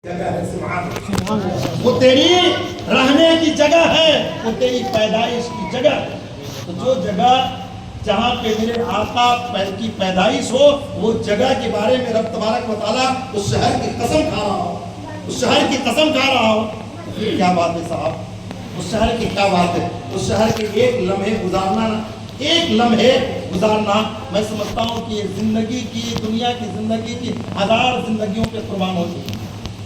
جگہ ہے سبحان وہ تیری رہنے کی جگہ ہے، وہ تیری پیدائش کی جگہ ہے۔ تو جو جگہ جہاں پہ میرے آقا کی پیدائش ہو، وہ جگہ کے بارے میں رب تبارک و تعالیٰ اس شہر کی قسم کھا رہا ہو، اس شہر کی قسم کھا رہا ہو۔ کیا بات ہے صاحب، اس شہر کی کیا بات ہے، اس شہر کے ایک لمحے گزارنا، ایک لمحے گزارنا، میں سمجھتا ہوں کہ زندگی کی، دنیا کی زندگی کی ہزار زندگیوں پہ قربان ہو چکی۔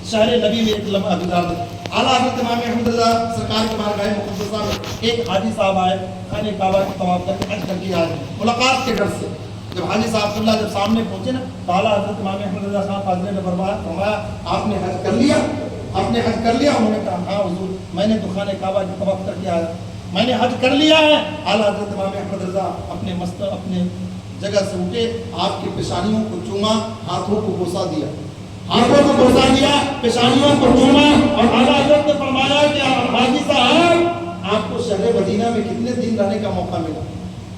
شہر نبی میں ایک لمحہ گزار دے۔ اعلیٰ حضرت امام احمد رضا سرکار کے بارگاہ مقدسہ میں ایک حاجی صاحب آئے، خانہ کعبہ کا طواف کر کے حج کر کے آئے، ملاقات کے ڈر سے۔ جب حاجی صاحب اللہ جب سامنے پہنچے نا، تو اعلیٰ حضرت امام احمد رضا صاحب حاضر نے فرمایا آپ نے حج کر لیا؟ آپ نے حج کر لیا؟ انہوں نے کہا ہاں حضور، میں نے تو خانہ کعبہ کا طواف کر کے آیا، میں نے حج کر لیا ہے۔ اعلیٰ حضرت امام احمد رضا اپنے جگہ سے اٹھے، آپ کی پیشانیوں کو چوما، ہاتھوں کو بوسہ دیا، ہاتھوں کو بوسہ دیا، پیشانیوں کو چوما، اور اعلیٰ حضرت نے فرمایا کہ حاجی صاحب آپ کو شہر مدینہ میں کتنے دن رہنے کا موقع ملا؟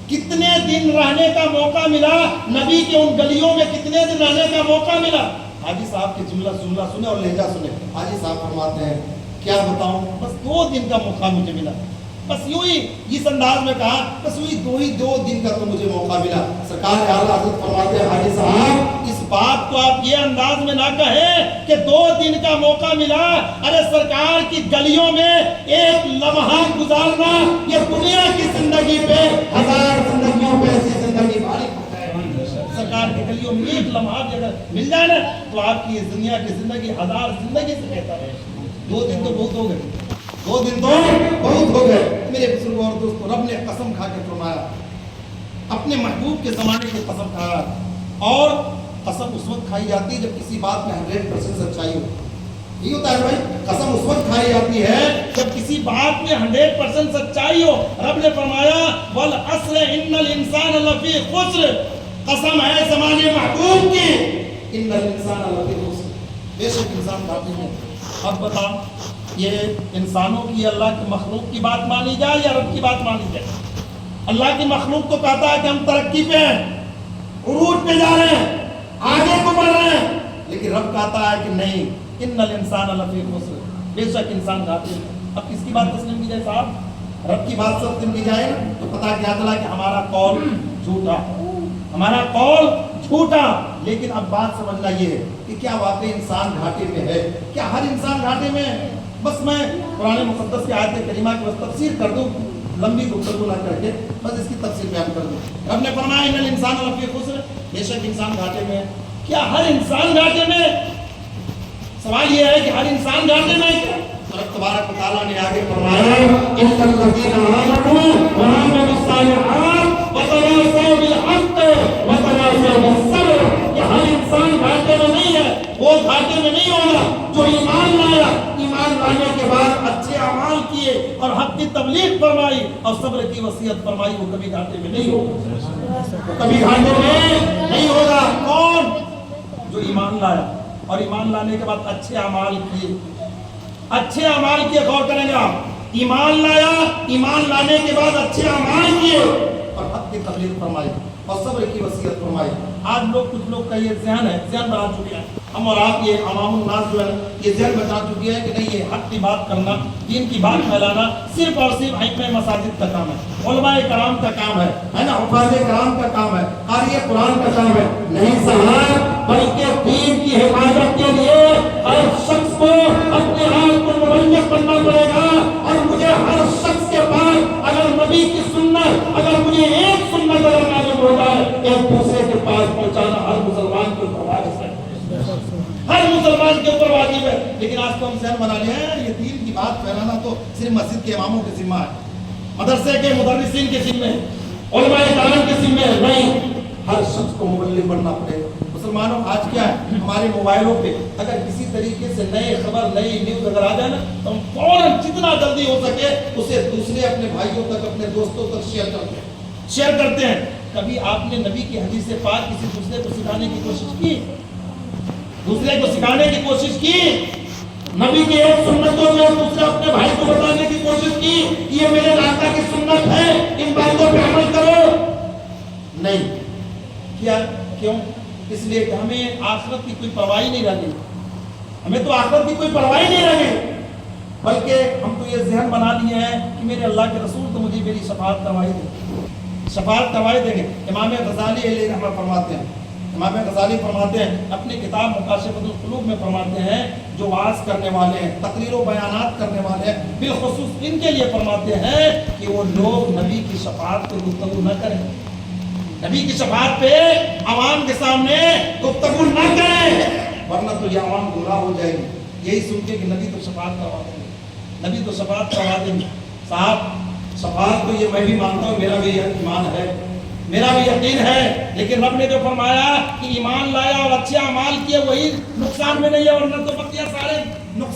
کتنے دن رہنے کا موقع ملا؟ نبی کے ان گلیوں میں کتنے دن رہنے کا موقع ملا؟ حاجی صاحب کے جملہ سنے اور لہجہ سنے۔ حاجی صاحب فرماتے ہیں کیا بتاؤں، بس 2 دن کا موقع مجھے ملا، بس یوں ہی اس انداز میں کہا، بس وہی 2 دن کا تو مجھے موقع ملا۔ سرکار اعلیٰ حضرت فرماتے ہیں حاجی صاحب اس بات کو آپ یہ انداز میں نہ کہیں کہ 2 دن کا موقع ملا، ارے سرکار کی گلیوں میں ایک لمحہ گزارنا یہ دنیا کی زندگی پہ ہزار زندگیوں پہ ایسی زندگی بھاری ہے۔ سرکار کی گلیوں میں ایک لمحہ بھی اگر مل جائے نا تو آپ کی دنیا کی زندگی ہزار زندگی سے بہتر ہے۔ 2 دن تو بہت ہو گئے، 2 دن تو بہت ہو گئے میرے بزرگوں اور دوستوں۔ رب نے قسم کھا کے فرمایا، اپنے محبوب کے زمانے کی قسم کھایا، اور قسم اس وقت کھائی جاتی ہے جب کسی بات میں 100% سچائی ہو۔ یہ ہوتا ہے بھائی، قسم اس وقت کھائی جاتی ہے جب کسی بات میں 100% سچائی ہو۔ رب نے فرمایا والعصر ان الانسان لفی خسر، قسم ہے زمانے محبوب کی، ان الانسان لفی خسر، بے شک انسان گھاٹے میں۔ اب بتا یہ انسانوں کی، اللہ کی مخلوق کی بات مانی جائے یا رب کی بات مانی جائے؟ اللہ کی مخلوق تو کہتا ہے کہ ہم ترقی پہ ہیں، عروج پہ جا رہے ہیں، آگے کو بڑھ رہے ہیں، لیکن رب کہتا ہے کہ نہیں، ان الانسان لفی خسر، بے شک انسان گھاٹے میں۔ اب کس کی بات تسلیم کی جائے صاحب؟ رب کی بات تسلیم کی جائے تو پتہ کیا چلا کہ ہمارا قول جھوٹا، ہمارا قول جھوٹا۔ لیکن اب بات سمجھنا یہ ہے کہ کیا واقعی انسان گھاٹے میں ہے؟ کیا ہر انسان گھاٹے میں ہے؟ بس میں قرآن مقدس کی آیت کریمہ کی بس تفسیر کر دوں، لمبی گفتگو نہ کر کے بس اس کی تفسیر بیان کر دوں۔ رب نے فرمایا ان الانسان لفی خسر، بے شک انسان گھاٹے میں ہے۔ کیا ہر انسان گھاٹے میں؟ سوال یہ ہے کہ ہر انسان گھاٹے میں ہے کیا؟ رب تبارک و تعالیٰ نے آگے فرمایا ان الذین آمنوا وعملوا الصالحات وتواصوا بالحق وتواصوا بالصبر، کہ ہر انسان گھاٹے میں نہیں ہے، وہ گھاٹے میں نہیں ہوگا جو ایمان لایا، ایمان لانے کے بعد اچھے اعمال کیے اور حق کی تبلیغ فرمائی اور صبر کی وصیت فرمائی، وہ کبھی گھاٹے میں نہیں ہوگا، وہ کبھی گھاٹے میں نہیں ہوگا۔ کون؟ جو ایمان لایا اور ایمان لانے کے بعد اچھے اعمال کیے، اچھے اعمال کیے۔ غور کریں گے آپ، ایمان لایا، ایمان لانے کے بعد اچھے اعمال کیے اور حق کی تبلیغ فرمائی اور صبر کی وصیت فرمائی۔ آج کچھ لوگ کا یہ ذہن ہے، ذہن بنا چکے ہیں، ہم اور آپ یہ عوام الناس جو ہے یہ ذہن بنا چکی ہے کہ نہیں، یہ حق کی بات کرنا، دین کی بات پھیلانا صرف اور صرف حکمہ مساجد کا کام ہے، علماء کرام کا کام ہے نا، حفاظ کرام کا کام ہے، قاری قرآن کا کام ہے۔ نہیں صاحب، بلکہ دین کی حفاظت کے لیے ہر شخص کو اپنے آپ کو مبلغ بننا پڑے گا، اور مجھے ہر شخص کے پاس اگر نبی کی سنت، اگر مجھے ایک سنت اگر معلوم ہوتا ہے، ایک دوسرے کے پاس پہنچانا ہر مسلمان کے اوپر واجب ہے، ہر مسلمان کے اوپر واجب ہے۔ لیکن آج تو ہم ذہن بنا لے ہیں یہ دین کی بات پھیلانا تو صرف مسجد کے اماموں کے ذمہ ہے، مدرسے کے مدرسین کے ذمہ ہے، علماء کرام کے ذمہ ہے، نہیں، ہر شخص کو مبلغ بننا پڑے گا۔ مسلمانوں آج کیا ہے، ہمارے موبائلوں پہ اگر کسی طریقے سے نئے خبر، نئی نیوز اگر آ جائے نا تو ہم فوراً جتنا جلدی ہو سکے اسے دوسرے اپنے بھائیوں تک، اپنے دوستوں تک شیئر کرتے ہیں۔ کبھی آپ نے نبی کی حدیث پاک کسی دوسرے کو سکھانے کی کوشش کی؟ دوسرے کو سکھانے کی کوشش کی؟ نبی کی ایک سنت کو جو دوسرے اپنے بھائی کو بتانے کی کوشش کی، یہ میرے آقا کی سنت ہے، ان باتوں پہ عمل کرو؟ نہیں کیا؟ کیوں؟ اس لیے کہ ہمیں آخرت کی کوئی پرواہ نہیں رہی، ہمیں تو آخرت کی کوئی پرواہ ہی نہیں رہے، بلکہ ہم تو یہ ذہن بنا لیے ہیں کہ میرے اللہ کے رسول تو مجھے میری شفاعت کروائی دیں، شفاعت کروائی دیں گے۔ امام غزالی علیہ رحمۃ فرماتے ہیں، امام غزالی فرماتے ہیں اپنی کتاب مکاشفۃ القلوب میں فرماتے ہیں جو وعظ کرنے والے ہیں، تقریر و بیانات کرنے والے ہیں، بالخصوص ان کے لیے فرماتے ہیں کہ وہ لوگ نبی کی شفاعت پہ گفتگو نہ کریں، نبی کی شفاعت پہ عوام کے سامنے گفتگو نہ کریں، ورنہ تو یہ عوام گمراہ ہو جائے گی، یہی سن کے کہ نبی تو شفاعت کروا دیں گے، نبی تو شفاعت کروا دیں گے۔ صاحب شفاعت تو یہ میں بھی مانتا ہوں، میرا بھی ایمان ہے، میرا بھی یقین ہے، لیکن رب نے جو فرمایا کہ ایمان لایا اور اچھے اعمال کیے وہی نقصان میں نہیں ہے، ورنہ تو بقیہ سارے نقصان